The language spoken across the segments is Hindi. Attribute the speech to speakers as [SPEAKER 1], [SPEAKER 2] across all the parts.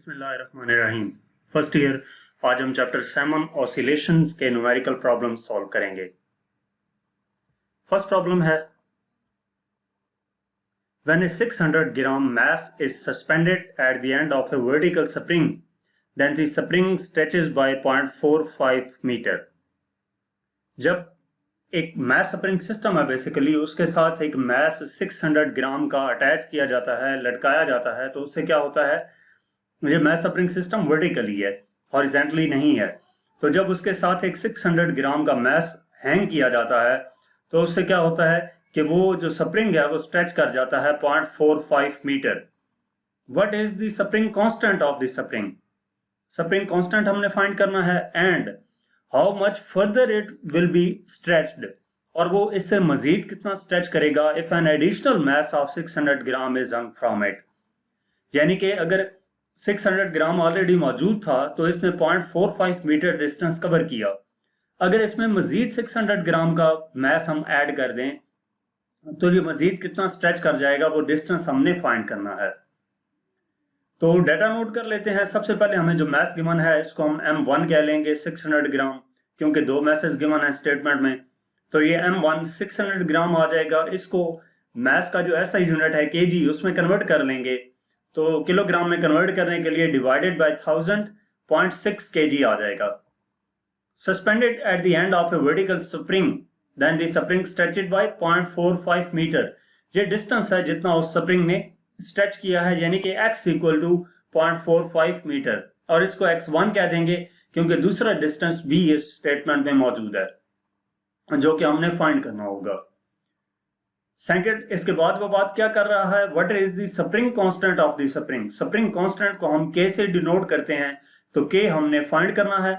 [SPEAKER 1] बिस्मिल्लाहिर्रहमानिर्रहीम। फर्स्ट ईयर, आज हम चैप्टर 7 ऑसिलेशंस के न्यूमेरिकल प्रॉब्लम सॉल्व करेंगे। फर्स्ट प्रॉब्लम है, when a 600 gram mass is suspended at the end of a vertical spring, then the spring stretches by 0.45 मीटर। जब एक मैस स्प्रिंग सिस्टम है, बेसिकली उसके साथ एक मैस 600 ग्राम का अटैच किया जाता है, लटकाया जाता है, तो उससे क्या होता है, ये मैस स्प्रिंग सिस्टम वर्टिकली है, हॉरिजॉन्टली नहीं है। तो जब उसके साथ एक 600 ग्राम का मैस हैंग किया जाता है तो उससे क्या होता है कि वो जो स्प्रिंग है वो स्ट्रेच कर जाता है 0.45 meter. What is the spring constant of the spring? Spring constant हमने फाइंड करना है and how much further it will be stretched, और वो इससे मजीद कितना स्ट्रेच करेगा if an additional mass of 600 gram is hung from it. यानी कि अगर 600 ग्राम ऑलरेडी मौजूद था तो इसने 0.45 मीटर डिस्टेंस कवर किया। अगर इसमें मजीद 600 ग्राम का मैस हम ऐड कर दें तो ये मजीद कितना स्ट्रेच कर जाएगा, वो डिस्टेंस हमने फाइंड करना है। तो डाटा नोट कर लेते हैं। सबसे पहले हमें जो मैस गिवन है इसको हम M1 कह लेंगे 600 ग्राम, क्योंकि दो मैसेज गिवन है स्टेटमेंट में। तो ये M1 600 ग्राम आ जाएगा। इसको मैस का जो ऐसा यूनिट है केजी, उसमें कन्वर्ट कर लेंगे। तो किलोग्राम में कन्वर्ट करने के लिए डिवाइडेड बाय 1000 0.6 kg आ जाएगा। Suspended at the end of a vertical spring, then the spring stretched by 0.45 meter. ये डिस्टेंस है जितना उस स्प्रिंग ने स्ट्रेच किया है, यानी कि x इक्वल टू 0.45 मीटर, और इसको x1 कह देंगे क्योंकि दूसरा डिस्टेंस भी इस स्टेटमेंट में मौजूद है जो कि हमने फाइंड करना होगा। सेकंड, इसके बाद वो बात क्या कर रहा है, what is the spring constant of the spring. Spring constant को हम k से डिनोट करते हैं, तो k हमने फाइंड करना है।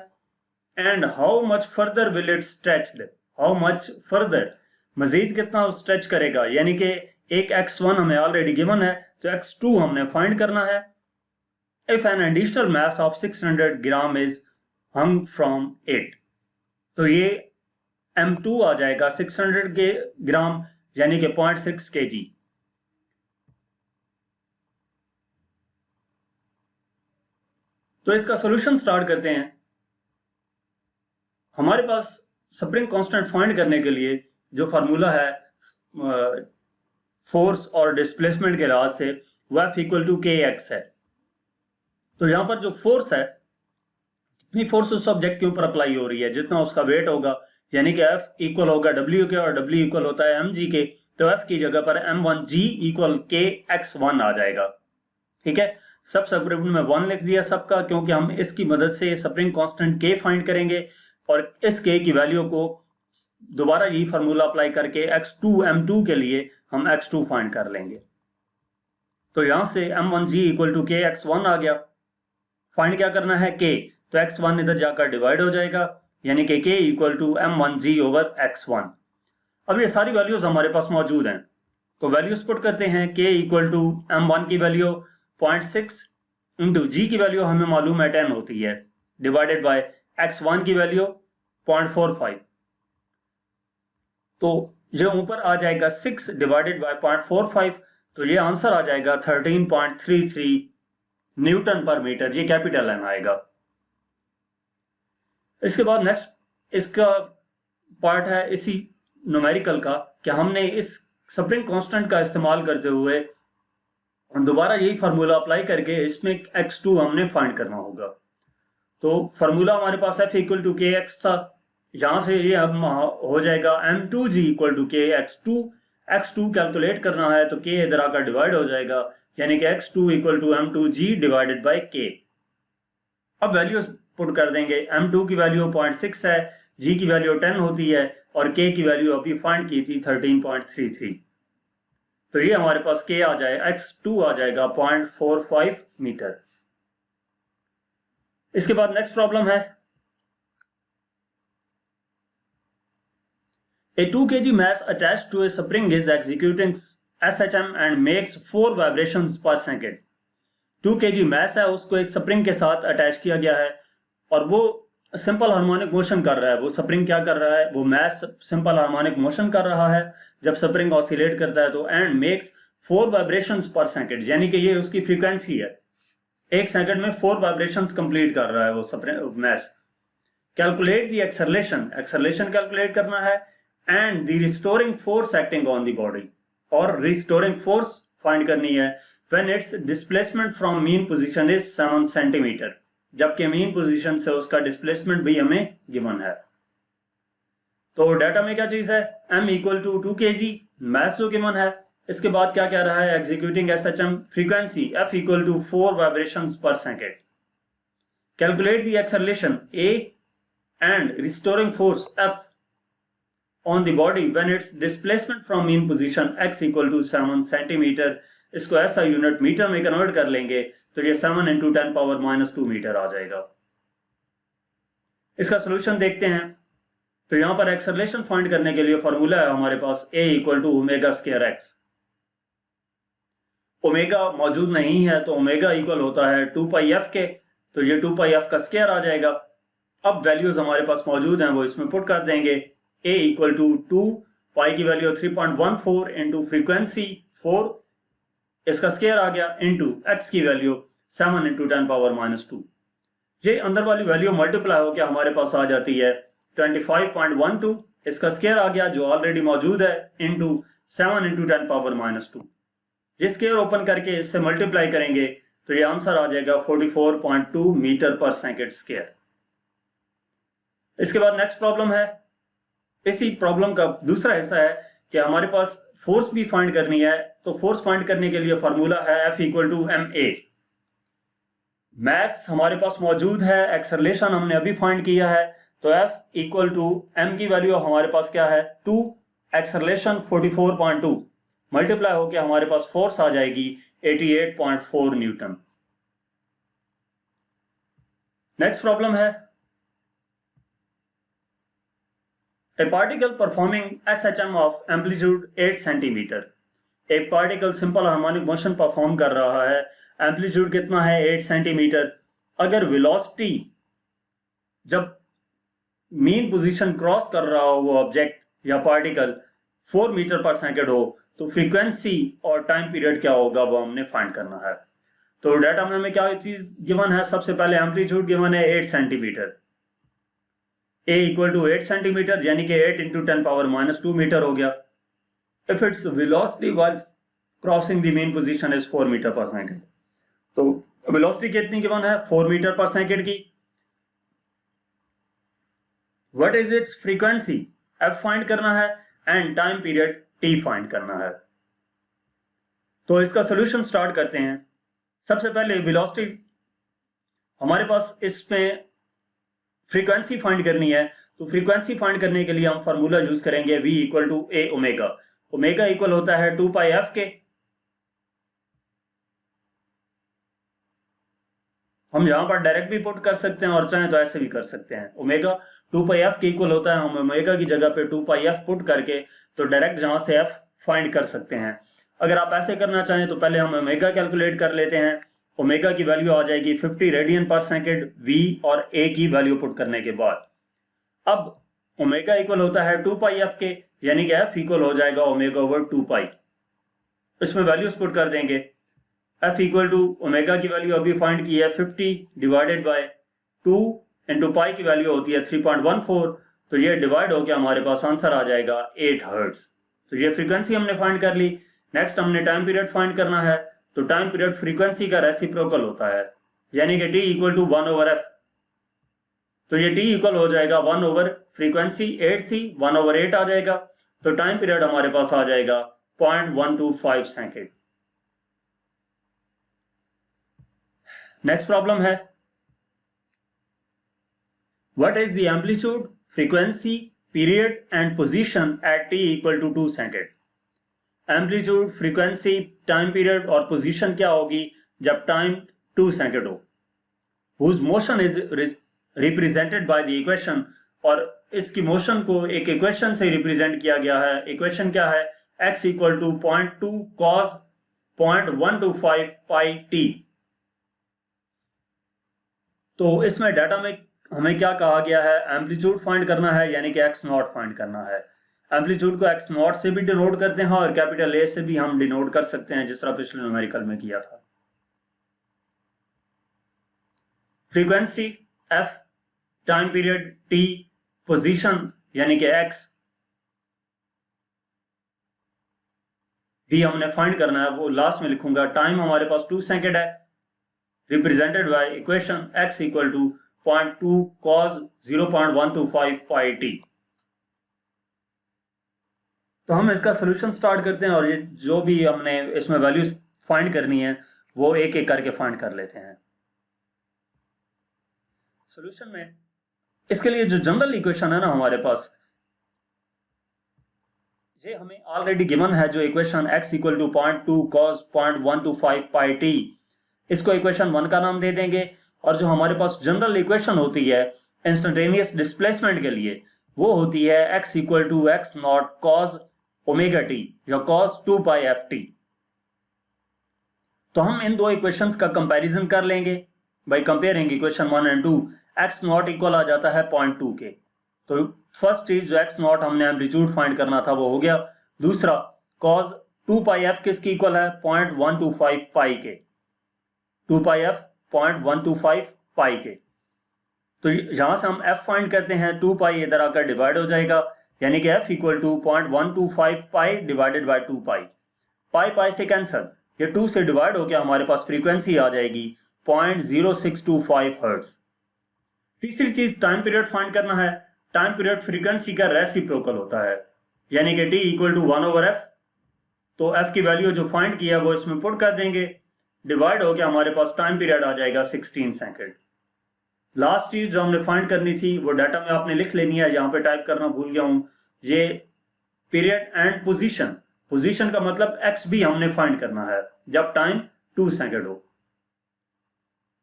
[SPEAKER 1] And how much further will it stretched, how much further, मजीद कितना स्ट्रेच करेगा, यानी कि एक x1 हमें ऑलरेडी गिवन है तो x2 हमने फाइंड करना है। If an additional mass of 600 gram is hung from it, तो ये M2 आ जाएगा 600 ग्राम, यानी कि 0.6 kg। तो इसका सॉल्यूशन स्टार्ट करते हैं। हमारे पास स्प्रिंग कांस्टेंट फाइंड करने के लिए जो फार्मूला है फोर्स और डिस्प्लेसमेंट के लिहाज से वो F इक्वल टू kx है। तो यहां पर जो फोर्स है, कितनी फोर्स उस ऑब्जेक्ट के ऊपर अप्लाई हो रही है, जितना उसका वेट होगा, यानी कि F इक्वल होगा W के, और W इक्वल होता है mg के, तो F की जगह पर M1G इक्वल kx1 आ जाएगा। ठीक है, सब सबग्रुप में 1 लिख दिया सबका, क्योंकि हम इसकी मदद से स्प्रिंग कांस्टेंट k फाइंड करेंगे, और इस k की वैल्यू को दोबारा यही फार्मूला अप्लाई करके x2 M2 के लिए हम x2 फाइंड कर लेंगे। तो यहां से M1G इक्वल टू kx1 आ गया। फाइंड क्या करना है, k, तो x1 इधर जाकर डिवाइड हो जाएगा, यानी कि k equal to M1G over x1। अब ये सारी वैल्यूज हमारे पास मौजूद हैं, तो वैल्यूज पुट करते हैं। k इक्वल टू M1 की वैल्यू 0.6 इंटू g की वैल्यू हमें मालूम है 10 होती है, डिवाइडेड बाय x1 की वैल्यू 0.45। तो जो ऊपर आ जाएगा 6 डिवाइडेड बाय 0.45, तो ये आंसर आ जाएगा 13.33 न्यूटन पर मीटर। ये कैपिटल एन आएगा। इसके बाद नेक्स्ट इसका पार्ट है इसी न्यूमेरिकल का, कि हमने इस स्प्रिंग कांस्टेंट का इस्तेमाल करते हुए दोबारा यही फार्मूला अप्लाई करके इसमें x2 हमने फाइंड करना होगा। तो फार्मूला हमारे पास F इक्वल टू kx था, यहां से ये अब हो जाएगा M2G equal to kx2। x2 calculate करना है तो k इधर आकर डिवाइड हो जाएगा, यानी कि x2 equal to M2G divided by k। अब वैल्यूज पुट कर देंगे। M2 की वैल्यू 0.6 है, G की वैल्यू 10 होती है, और k की वैल्यू अभी फाइंड की थी 13.33। तो ये हमारे पास k आ जाए, x2 आ जाएगा 0.45 मीटर। इसके बाद नेक्स्ट प्रॉब्लम है, a 2 kg mass attached to a spring is executing SHM and makes 4 vibrations per second। 2 kg mass है, उसको एक स्प्रिंग के साथ अटैच किया गया है, और वो सिंपल हार्मोनिक मोशन कर रहा है। वो स्प्रिंग क्या कर रहा है, वो मैस सिंपल हार्मोनिक मोशन कर रहा है जब स्प्रिंग ऑसिलेट करता है, तो एंड मेक्स 4 वाइब्रेशंस पर सेकंड, यानी कि ये उसकी फ्रीक्वेंसी है। 1 सेकंड में 4 वाइब्रेशंस कंप्लीट कर रहा है वो mass. Calculate the acceleration, acceleration calculate करना है, and the restoring force acting on the body, और रिस्टोरिंग फोर्स फाइंड करनी है when its displacement from mean position is 7 centimeter, जबकि मीन पोजीशन से उसका डिस्प्लेसमेंट भी हमें गिवन है। तो डाटा में क्या चीज है, m equal to 2 kg, mass जो गिवन है। इसके बाद क्या कह रहा है, executing SHM frequency f equal to 4 vibrations per second. Calculate the acceleration a and restoring force F on the body when its displacement from mean position x equal to 7 centimetre. इसको ऐसा यूनिट मीटर में कन्वर्ट कर लेंगे तो ये 7 इंटू 10 पावर -2 मीटर आ जाएगा। इसका सोल्यूशन देखते हैं। तो यहां पर एक्सेलरेशन फाइंड करने के लिए फॉर्मूला है हमारे पास a equal to omega square x। Omega मौजूद नहीं है तो ओमेगा इक्वल होता है 2 पाई f के, तो ये 2 पाई f का स्क्वायर आ जाएगा। अब वैल्यूज हमारे पास मौजूद हैं वो इसमें पुट कर देंगे। a इक्वल टू 2 पाई की वैल्यू 3.14 इंटू फ्रीक्वेंसी 4, इसका स्क्वायर आ गया, इंटू x की वैल्यू 7 इंटू 10 पावर -2। ये अंदर वाली वैल्यू मल्टीप्लाई होकर हमारे पास आ जाती है 25.12, इसका स्क्वायर आ गया जो ऑलरेडी मौजूद है, इंटू 7 इंटू 10 पावर -2। ये स्क्वायर ओपन करके इससे मल्टीप्लाई करेंगे तो ये आंसर आ जाएगा 44.2 मीटर पर सेकेंड स्क्वायर। इसके बाद नेक्स्ट प्रॉब्लम है। इसी प्रॉब्लम का दूसरा हिस्सा है कि हमारे पास फोर्स भी फाइंड करनी है। तो फोर्स फाइंड करने के लिए फॉर्मूला है F equal to ma। Mass हमारे पास मौजूद है, एक्सेलरेशन हमने अभी फाइंड किया है, तो F इक्वल टू m की वैल्यू हमारे पास क्या है 2, एक्सेलरेशन 44.2 मल्टीप्लाई होकर हमारे पास फोर्स आ जाएगी 88.4 न्यूटन। नेक्स्ट प्रॉब्लम है, A particle performing SHM of amplitude 8 centimetre. एक particle simple harmonic motion perform कर रहा है, एम्पलीट्यूड कितना है 8 सेंटीमीटर। अगर वेलोसिटी जब मीन पोजीशन क्रॉस कर रहा हो वो ऑब्जेक्ट या पार्टिकल 4 मीटर पर सेकेंड हो तो फ्रीक्वेंसी और टाइम पीरियड क्या होगा वो हमने फाइंड करना है। तो डाटा में हमें क्या चीज गिवन है, सबसे पहले एम्पलीट्यूड गिवन है 8 centimeter, a equal to 8 centimeter यानी कि 8 इंटू 10 पावर -2 मीटर हो गया। If its velocity while crossing the mean position is 4 meter पर सेकंड, तो वेलोसिटी कितनी गिवन है 4 मीटर पर सेकंड की। What is its frequency f find करना है and time period t find करना है। तो इसका सोल्यूशन स्टार्ट करते हैं। सबसे पहले वेलोसिटी हमारे पास, इसमें फ्रीक्वेंसी फाइंड करनी है, तो फ्रीक्वेंसी फाइंड करने के लिए हम फार्मूला यूज करेंगे v equal to a omega. Omega equal होता है 2 पाई f के। हम यहां पर डायरेक्ट भी पुट कर सकते हैं और चाहें तो ऐसे भी कर सकते हैं। ओमेगा 2 पाई f के इक्वल होता है, हम ओमेगा की जगह पे 2 पाई f पुट करके तो डायरेक्ट जहां से f फाइंड कर सकते हैं। अगर आप ऐसे करना चाहें तो पहले हम ओमेगा कैलकुलेट कर लेते हैं। ओमेगा की वैल्यू आ जाएगी 50 रेडियन पर सेकेंड v और a की वैल्यू पुट करने के बाद। अब ओमेगा इक्वल होता है 2 पाई f के, यानी कि f इक्वल हो जाएगा ओमेगा ओवर 2 पाई। इसमें वैल्यूज पुट कर देंगे। f इक्वल टू ओमेगा की वैल्यू अभी फाइंड की है 50 डिवाइडेड बाय 2 इंटू पाई की वैल्यू होती है 3.14, तो ये डिवाइड होकर हमारे पास आंसर आ जाएगा 8 हर्ट्ज। तो ये फ्रीक्वेंसी हमने फाइंड कर ली। नेक्स्ट हमने टाइम पीरियड फाइंड करना है, तो टाइम पीरियड फ्रीक्वेंसी का रेसिप्रोकल होता है, यानी कि t equal to 1 over f। तो ये t इक्वल हो जाएगा 1 ओवर फ्रीक्वेंसी 8 थी, 1 ओवर 8 आ जाएगा, तो टाइम पीरियड हमारे पास आ जाएगा 0.125 सेकेंड। नेक्स्ट प्रॉब्लम है, what is the amplitude, frequency, period and position at t equal to 2 second. Amplitude, frequency, time period और पोजीशन क्या होगी जब टाइम 2 सेकेंड हो। Whose motion is represented by the equation, और इसकी मोशन को एक इक्वेशन से रिप्रेजेंट किया गया है। इक्वेशन क्या है, x equal to 0.2 cos 0.125 pi t। तो इसमें डाटा में हमें क्या कहा गया है, एम्पलीट्यूड फाइंड करना है, यानी कि x नॉट फाइंड करना है। एम्पलीट्यूड को x नॉट से भी डिनोट करते हैं और कैपिटल A से भी हम डिनोट कर सकते हैं, जिस तरह पिछले न्यूमेरिकल में किया था। Frequency f, time period t, position यानी कि x भी हमने फाइंड करना है, वो लास्ट में लिखूंगा। टाइम हमारे पास 2 सेकंड है, represented by equation x equal to 0.2 cos 0.125 pi t। तो हम इसका सोल्यूशन स्टार्ट करते हैं और ये जो भी हमने इसमें वैल्यूज फाइंड करनी है वो एक एक करके फाइंड कर लेते हैं। सोल्यूशन में इसके लिए जो जनरल इक्वेशन है ना हमारे पास, ये हमें ऑलरेडी गिवन है, जो equation x equal to 0.2 cos 0.125 pi t, इसको इक्वेशन 1 का नाम दे देंगे। और जो हमारे पास जनरल इक्वेशन होती है इंस्टेंटेनियस डिस्प्लेसमेंट के लिए, वो होती है x equal to x naught cos omega t या cos 2 पाई एफ टी। तो हम इन दो इक्वेशंस का कंपैरिजन कर लेंगे by comparing equation 1 and 2। x naught equal आ जाता है 0.2 के। तो फर्स्ट चीज जो x नॉट हमने एम्पलीट्यूड फाइंड करना था वो हो गया। दूसरा cos 2 पाई f किसकी इक्वल है? 0.125 पाई के। 2 पाई f 0.125 पाई के। तो यहां से हम f फाइंड करते हैं, 2 पाई इधर आकर डिवाइड हो जाएगा, यानी कि f equal to 0.125 pi divided by 2 pi. Pi pi से कैंसल, ये 2 से डिवाइड हो गया, हमारे पास फ्रीक्वेंसी आ जाएगी 0.0625 हर्ट्ज। तीसरी चीज टाइम पीरियड फाइंड करना है। टाइम पीरियड फ्रीक्वेंसी का रेसिप्रोकल होता है, यानी कि t इक्वल टू 1/f। तो f की वैल्यू जो फाइंड किया वो इसमें पुट कर देंगे, डिवाइड हो गया, हमारे पास टाइम पीरियड आ जाएगा 16 सेकंड। लास्ट चीज जो हमने फाइंड करनी थी वो डाटा में आपने लिख लेनी है, यहाँ पे टाइप करना भूल गया हूं। ये पीरियड एंड पोजीशन, पोजीशन का मतलब x भी हमने फाइंड करना है जब टाइम 2 सेकंड हो।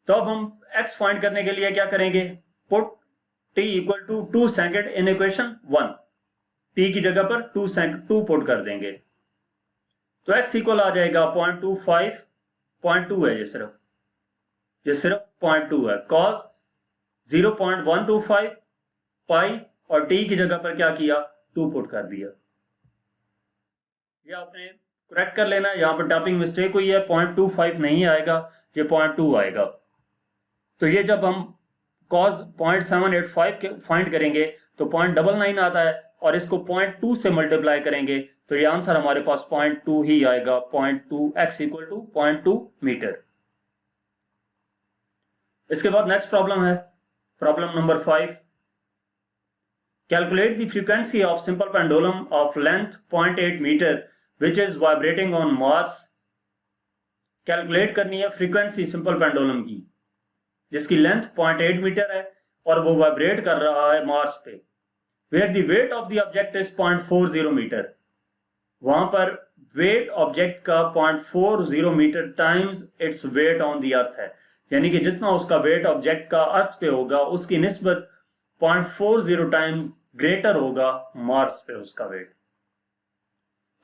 [SPEAKER 1] तो अब हम x फाइंड करने के लिए क्या करेंगे? Put t equal to 2 second in equation 1। t की जगह पर 2 पुट कर देंगे, तो x इक्वल आ जाएगा 0.25, 0.2 है, ये सिर्फ 0.2 है। cos 0.125 पाई और t की जगह पर क्या किया? 2 पुट कर दिया। ये आपने करेक्ट कर लेना, यहाँ पर टाइपिंग मिस्टेक हुई है, 0.25 नहीं आएगा, ये 0.2 आएगा। तो ये जब हम cos 0.785 फाइंड करेंगे तो 0.99 आता है, और इसको 0.2 से मल्टीप्लाई करेंगे तो ये आंसर हमारे पास 0.2 ही आएगा। 0.2 x इक्वल टू 0.2 मीटर। इसके बाद नेक्स्ट प्रॉब्लम है, problem number 5। Calculate the frequency of simple pendulum of length 0.8 metre which is vibrating on Mars. Calculate करनी है फ्रीक्वेंसी सिंपल पेंडुलम की जिसकी लेंथ 0.8 मीटर है और वो वाइब्रेट कर रहा है मार्स पे, where the weight of the object is 0.40 metre. वहां पर वेट ऑब्जेक्ट का 0.40 metre times its weight on the earth है, यानी कि जितना उसका वेट ऑब्जेक्ट का अर्थ पे होगा उसकी निस्बत 0.40 टाइम्स ग्रेटर होगा मार्स पे उसका वेट।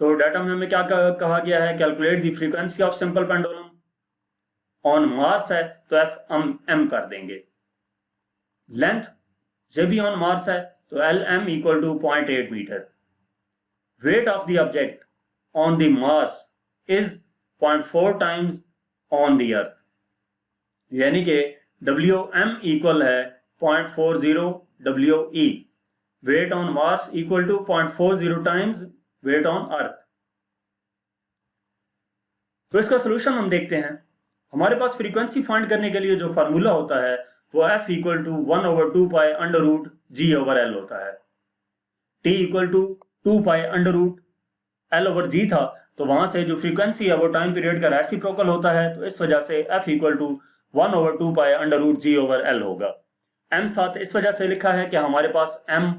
[SPEAKER 1] तो डाटा में हमें क्या कहा गया है? Calculate the frequency of simple pendulum on Mars है तो f हम m कर देंगे। लेंथ जब भी ऑन मार्स है तो lm equal to 0.8 metre. Weight of the object on the Mars is 0.4 times on the earth, यानी कि wm इक्वल है 0.40 we। Weight on Mars equal to 0.40 times weight on earth. तो इसका सोल्यूशन हम देखते हैं। हमारे पास फ्रीक्वेंसी फाइंड करने के लिए जो फार्मूला होता है वो f equal to 1/2 pi under root g/l होता है। t equal to 2 pi under root l/g था, तो वहां से जो फ्रीक्वेंसी है वो टाइम पीरियड का रेसिप्रोकल होता है, तो इस वजह से f equal to 1/2 pi under root g/l होगा। m साथ इस वजह से लिखा है कि हमारे पास m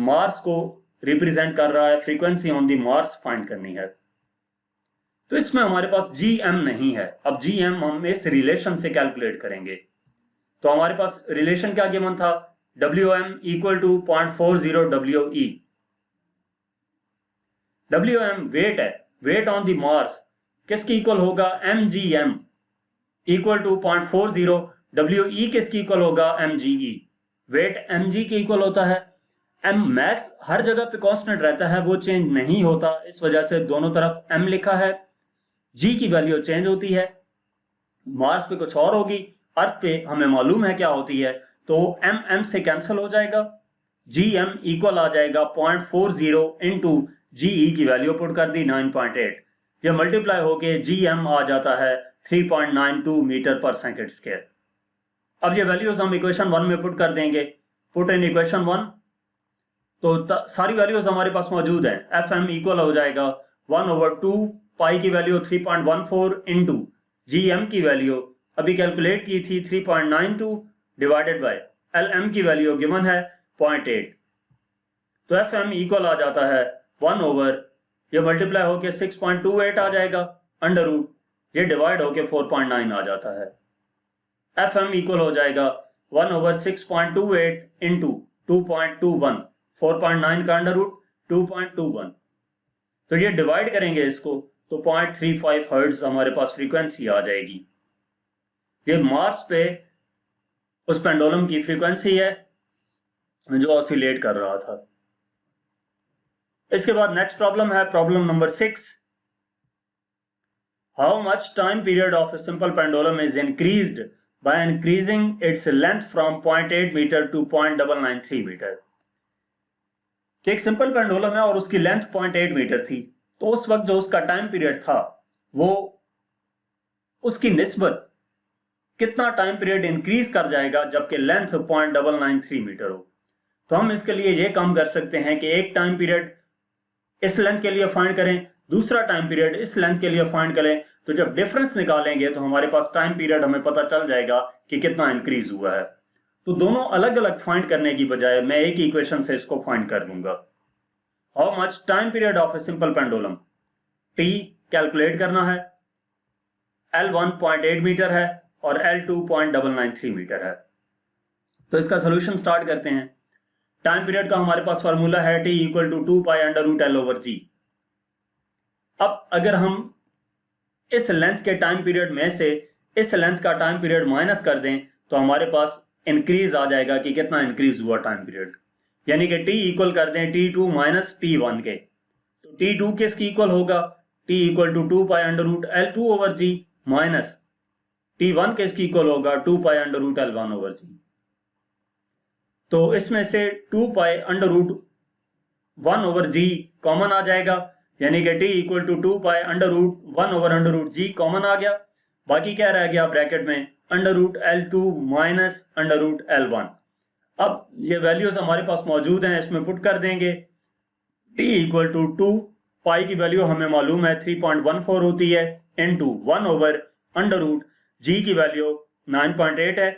[SPEAKER 1] मार्स को रिप्रेजेंट कर रहा है, frequency on the Mars find करनी है। तो इसमें हमारे पास gm नहीं है। अब gm हम इस रिलेशन से कैलकुलेट करेंगे। तो हमारे पास रिलेशन क्या गिवन था? wm equal to 0.40 we। wm weight है, वेट ऑन द मार्स किसकी इक्वल होगा? mgm इक्वल टू 0.40 we किसकी इक्वल होगा? mge। वेट mg की इक्वल होता है। m मैस हर जगह पे कांस्टेंट रहता है, वो चेंज नहीं होता, इस वजह से दोनों तरफ m लिखा है। g की वैल्यू चेंज होती है, मार्स पे कुछ और होगी अर्थ पे हमें मालूम है क्या होती है, तो एम से कैंसिल हो जाएगा, जी एम इक्वल आ जाएगा 0.40 इंटू जीई की वैल्यू पुट कर दी 9.8, ये मल्टीप्लाई होके जी एम आ जाता है 3.92 मीटर पर सेकेंड स्क्वायर। अब ये वैल्यूज हम इक्वेशन 1 में पुट कर देंगे, पुट इन इक्वेशन 1, तो सारी वैल्यूज हमारे पास मौजूद हैं। एफ एम इक्वल हो जाएगा 1/2 पाई की वैल्यू 3.14 इंटू जी एम की वैल्यू अभी कैलकुलेट की थी 3.92 डिवाइडेड बाय एल एम की वैल्यू गिवन है 0.8, तो एफ एम इक्वल आ जाता है 1 ये मल्टीप्लाई होके 6.28 आ जाएगा, अंडर रूट ये डिवाइड होके 4.9 आ जाता है। एफ एम इक्वल हो जाएगा 1/6.28 इंटू 2.21, 4.9 का अंडर रूट 2.21, तो ये डिवाइड करेंगे इसको तो 0.35 हर्ट्ज हमारे पास फ्रीक्वेंसी आ जाएगी। ये मार्स पे उस पेंडुलम की फ्रीक्वेंसी है जो ऑसिलेट कर रहा था। इसके बाद नेक्स्ट प्रॉब्लम है problem number 6। How much time period of a simple pendulum is increased by increasing its length from 0.8 metre to 0.993 metre. एक सिंपल पेंडुलम है और उसकी लेंथ 0.8 मीटर थी, तो उस वक्त जो उसका टाइम पीरियड था वो उसकी निस्बत कितना टाइम पीरियड इंक्रीज कर जाएगा जबकि लेंथ 0.993 मीटर हो। तो हम इसके लिए ये काम कर सकते हैं कि एक टाइम पीरियड इस लेंथ के लिए फाइंड करें, दूसरा टाइम पीरियड इस लेंथ के लिए फाइंड करें, तो जब डिफरेंस निकालेंगे तो हमारे पास टाइम पीरियड हमें पता चल जाएगा कि कितना इंक्रीज हुआ है। तो दोनों अलग अलग फाइंड करने की बजाय मैं एक ही इक्वेशन से इसको फाइंड कर लूंगा। How much time period of a simple pendulum, T calculate करना है, L1 0.8 मीटर है और L2 0.993 मीटर है। तो इसका सोल्यूशन स्टार्ट करते हैं। टाइम पीरियड का हमारे पास फार्मूला है T equal to 2 pi under root L over g. अब अगर हम इस लेंथ के टाइम पीरियड में से इस लेंथ का टाइम पीरियड माइनस कर दें तो हमारे पास इंक्रीज आ जाएगा कि कितना इंक्रीज हुआ टाइम पीरियड, यानी कि T इक्वल कर दें T2 माइनस T1 के, तो T2 किसकी इक्वल होगा, T equal to 2 pi under root L2 over g minus T1 किसकी इक्वल होगा 2 pi under root L1 over g. तो इसमें से 2 pi under root 1 over g common आ जाएगा, यानी कि T equal to 2 pi under root 1 over under root g common आ गया। बाकी क्या रह गया ब्रैकेट में, under root L2 minus under root L1। अब ये वैल्यूज हमारे पास मौजूद हैं, इसमें पुट कर देंगे। T इक्वल टू 2 पाई की वैल्यू हमें मालूम है 3.14 होती है, इनटू 1 ओवर अंडर रूट जी की वैल्यू 9.8 है,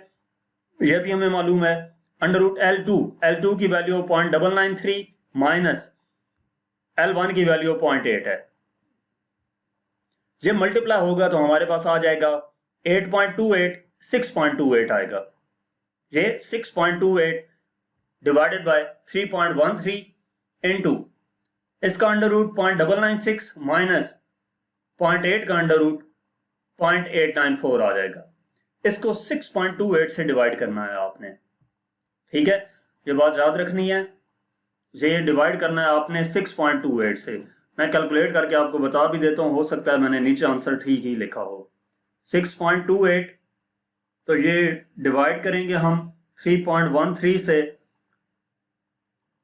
[SPEAKER 1] यह भी हमें मालूम है, अंडर रूट L2 की वैल्यू 0.993 माइनस L1 की वैल्यू 0.8 है। जब मल्टीप्लाई होगा तो हमारे पास आ जाएगा 8.28, 6.28 आएगा। ये 6.28 डिवाइडेड बाय 3.13 इनटू इसका अंडर रूट 0.996 माइनस 0.8 का अंडर रूट 0.894 आ जाएगा। इसको 6.28 से डिवाइड करना है आपने, ठीक है, ये बात याद रखनी है। ये डिवाइड करना है आपने 6.28 से। मैं कैलकुलेट करके आपको बता भी देता हूँ, हो सकता है मैंने नीचे आंसर ठीक ही लिखा हो। 6.28, तो ये डिवाइड करेंगे हम 3.13 से,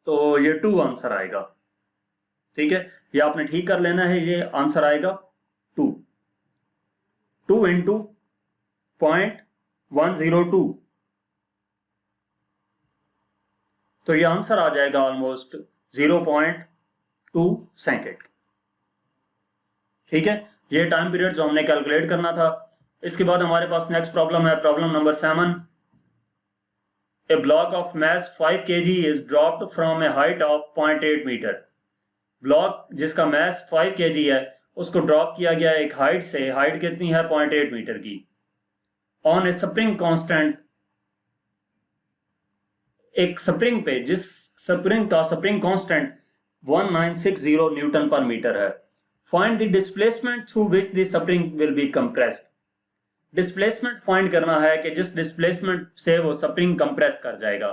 [SPEAKER 1] तो ये 2 आंसर आएगा, ठीक है, ये आपने ठीक कर लेना है। ये आंसर आएगा 2 इंटू 0.102, तो ये आंसर आ जाएगा ऑलमोस्ट 0.2 सेकेंड, ठीक है। ये टाइम पीरियड जो हमने कैलकुलेट करना था। इसके बाद हमारे पास नेक्स्ट प्रॉब्लम है, problem number 7। A block of mass 5 kg is dropped from a height of 0.8 metre. Block जिसका मैस 5 kg है उसको ड्रॉप किया गया एक हाइट से, हाइट कितनी है 0.8 मीटर की, ऑन ए स्प्रिंग कांस्टेंट, एक स्प्रिंग पे जिस स्प्रिंग का स्प्रिंग कांस्टेंट 1960 न्यूटन पर मीटर है। Find the displacement through which the spring will be compressed. Displacement find करना है कि जिस डिस्प्लेसमेंट से वो स्प्रिंग कंप्रेस कर जाएगा।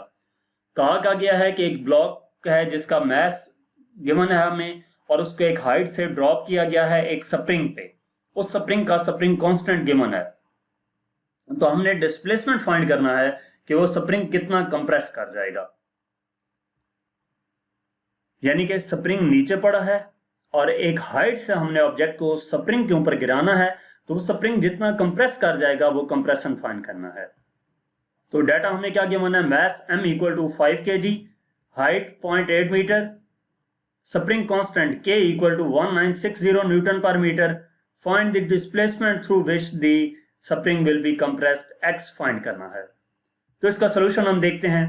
[SPEAKER 1] कहा गया है कि एक ब्लॉक है जिसका मैस गिवन है हमें और उसको एक हाइट से ड्रॉप किया गया है एक स्प्रिंग पे, उस स्प्रिंग का स्प्रिंग कांस्टेंट गिवन है तो हमने डिस्प्लेसमेंट फाइंड करना है कि वो स्प्रिंग कितना कंप्रेस कर जाएगा। यानी कि स्प्रिंग नीचे पड़ा है और एक हाइट से हमने ऑब्जेक्ट को स्प्रिंग के ऊपर गिराना है, तो वो स्प्रिंग जितना कंप्रेस कर जाएगा वो कंप्रेशन फाइंड करना है। तो डाटा हमने क्या गिवन है, mass m equal to 5 kg, height 0.8 metre, spring constant k equal to 1960 newton पर metre, find the displacement through which the spring will be compressed, x find करना है। तो इसका सोल्यूशन हम देखते हैं।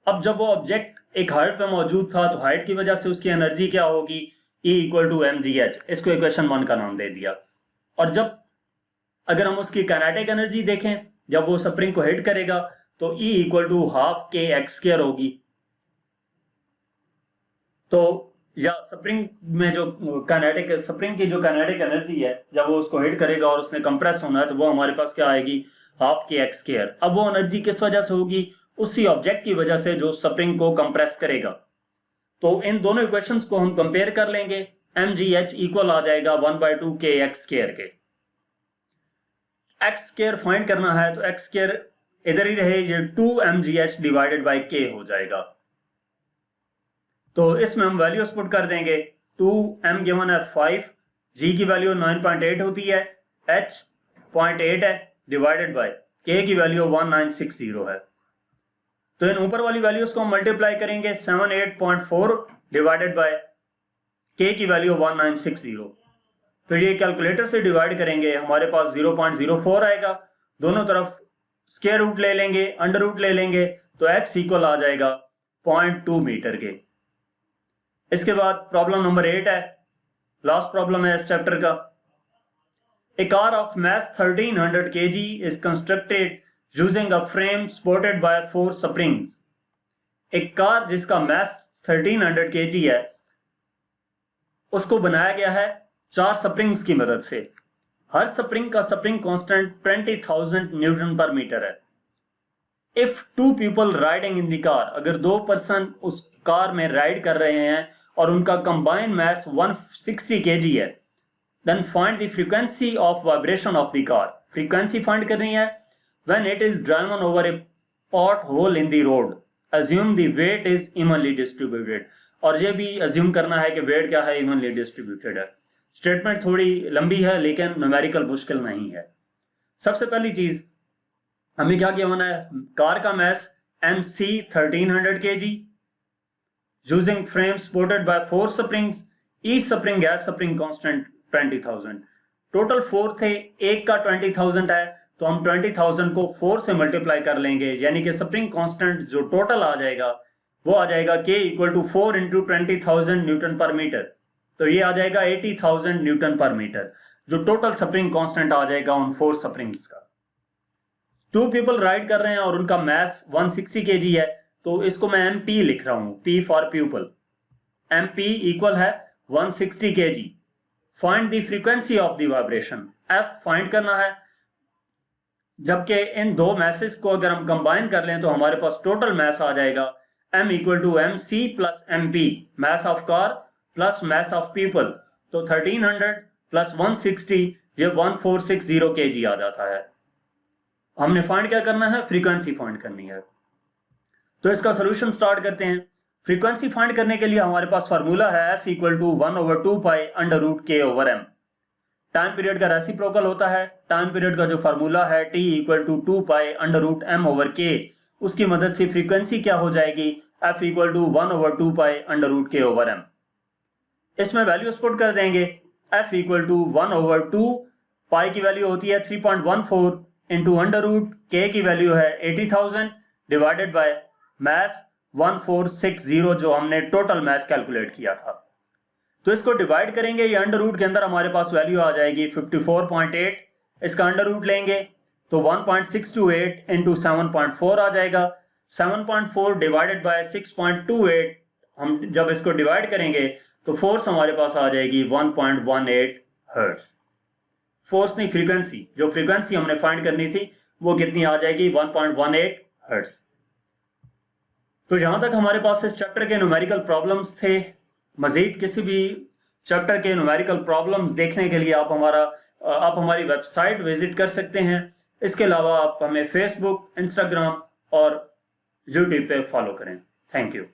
[SPEAKER 1] अब जब वो ऑब्जेक्ट एक हाइट पे मौजूद था तो हाइट की वजह से उसकी एनर्जी क्या होगी, E इक्वल टू mgh, इसको इक्वेशन 1 का नाम दे दिया। और जब अगर हम उसकी काइनेटिक एनर्जी देखें, जब वो स्प्रिंग को हिट करेगा तो E इक्वल टू हाफ के एक्स स्क्वायर होगी। तो या स्प्रिंग में जो काइनेटिक, स्प्रिंग की जो काइनेटिक एनर्जी है जब वो उसको हिट करेगा और उसने कंप्रेस होना है, तो वो हमारे पास क्या आएगी, हाफ के एक्स स्क्वायर। अब वो एनर्जी किस वजह से होगी, उसी ऑब्जेक्ट की वजह से जो स्प्रिंग को कंप्रेस करेगा। तो इन दोनों इक्वेशंस को हम कंपेयर कर लेंगे, mgh इक्वल आ जाएगा 1/2 के एक्स स्क्वायर के। एक्स स्क्वायर फाइंड करना है तो एक्स स्क्वायर इधर ही रहे, ये 2 mgh डिवाइडेड बाई k हो जाएगा। तो इसमें हम वैल्यूज पुट कर देंगे, 2m गिवन है 5, g की वैल्यू 9.8 होती है, h 0.8 है, डिवाइडेड बाय k की वैल्यू 1960 है। तो इन ऊपर वाली वैल्यूज को हम मल्टीप्लाई करेंगे, 78.4 डिवाइडेड बाय k की वैल्यू 1960। तो ये कैलकुलेटर से डिवाइड करेंगे, हमारे पास 0.04 आएगा। दोनों तरफ स्क्वायर रूट ले लेंगे, अंडर रूट ले लेंगे, तो x इक्वल आ जाएगा 0.2 मीटर के। इसके बाद प्रॉब्लम नंबर 8 है, लास्ट प्रॉब्लम है इस चैप्टर का। A car of mass 1300 kg is constructed using a frame supported by 4 springs. एक कार जिसका मास 1300 kg है उसको बनाया गया है 4 स्प्रिंग्स की मदद से। हर स्प्रिंग का स्प्रिंग कांस्टेंट 20,000 न्यूटन पर मीटर है। If 2 people riding in the car, अगर 2 पर्सन उस कार में राइड कर रहे हैं और उनका कंबाइन मास 160 kg है, then find the frequency of vibration of the car. Frequency find करनी है when it is driven over a pothole in the road. Assume the weight is evenly distributed. और ये भी assume करना है कि वेट क्या है, evenly distributed है। स्टेटमेंट थोड़ी लंबी है लेकिन न्यूमेरिकल मुश्किल नहीं है। सबसे पहली चीज हमें क्या गिवन है, कार का मास MC 1300 kg, using frame supported by 4 springs, each spring has spring constant 20,000। Total 4 थे, एक का 20,000 है, तो हम 20,000 को 4 से मल्टीप्लाई कर लेंगे, यानी कि स्प्रिंग कांस्टेंट जो टोटल आ जाएगा वो आ जाएगा k equal to 4 into 20,000 newton पर मीटर। तो ये आ जाएगा 80,000 न्यूटन पर मीटर, जो टोटल स्प्रिंग कांस्टेंट आ जाएगा उन 4 स्प्रिंग्स का। 2 पीपल राइड कर रहे हैं और उनका मास 160 kg है, तो इसको मैं MP लिख रहा हूं, P for people. MP equal है 160 kg। Find the frequency of the vibration, F find करना है। जबकि इन दो मैसेज को अगर हम कंबाइन कर लें तो हमारे पास टोटल मैस आ जाएगा M equal to MC plus MP, mass of car plus mass of people. तो 1300 प्लस 160 ये 1460 kg आ जाता है। हमने फाइंड क्या करना है, फ्रीक्वेंसी फाइंड करनी है। तो इसका सोल्यूशन स्टार्ट करते हैं। फ्रीक्वेंसी फाइंड करने के लिए हमारे पास फार्मूला है F equal to 1/2 pi under root K over M। Time period का रेसिप्रोकल होता है। टाइम पीरियड का जो फार्मूला है T equal to 2 pi under root M over K, उसकी मदद से फ्रीक्वेंसी क्या हो जाएगी, F equal to 1/2 pi under root K over M। इसमें वैल्यूज पुट कर देंगे। F इक्वल टू 1/2 पाई की वैल्यू होती है 3.14 इंटू अंडर रूट K की वैल्यू है 80,000 डिवाइडेड बाय मास 1460 जो हमने टोटल मास कैलकुलेट किया था। तो इसको डिवाइड करेंगे, ये अंडर रूट के अंदर हमारे पास वैल्यू आ जाएगी 54.8। इसका अंडर रूट लेंगे तो 1.628 इंटू 7.4 आ जाएगा। 7.4 डिवाइडेड बाय 6.28, हम जब इसको डिवाइड करेंगे तो फोर्स हमारे पास आ जाएगी 1.18 हर्ट्ज। फोर्स नहीं, फ्रीक्वेंसी, जो फ्रीक्वेंसी हमने फाइंड करनी थी वो कितनी आ जाएगी, 1.18 हर्ट्ज। तो यहां तक हमारे पास इस चैप्टर के न्यूमेरिकल प्रॉब्लम्स थे। मजीद किसी भी चैप्टर के न्यूमेरिकल प्रॉब्लम्स देखने के लिए आप हमारी वेबसाइट विजिट कर सकते हैं इसके अलावा आप हमें फेसबुक, इंस्टाग्राम और यूट्यूब पे फॉलो करें। Thank you.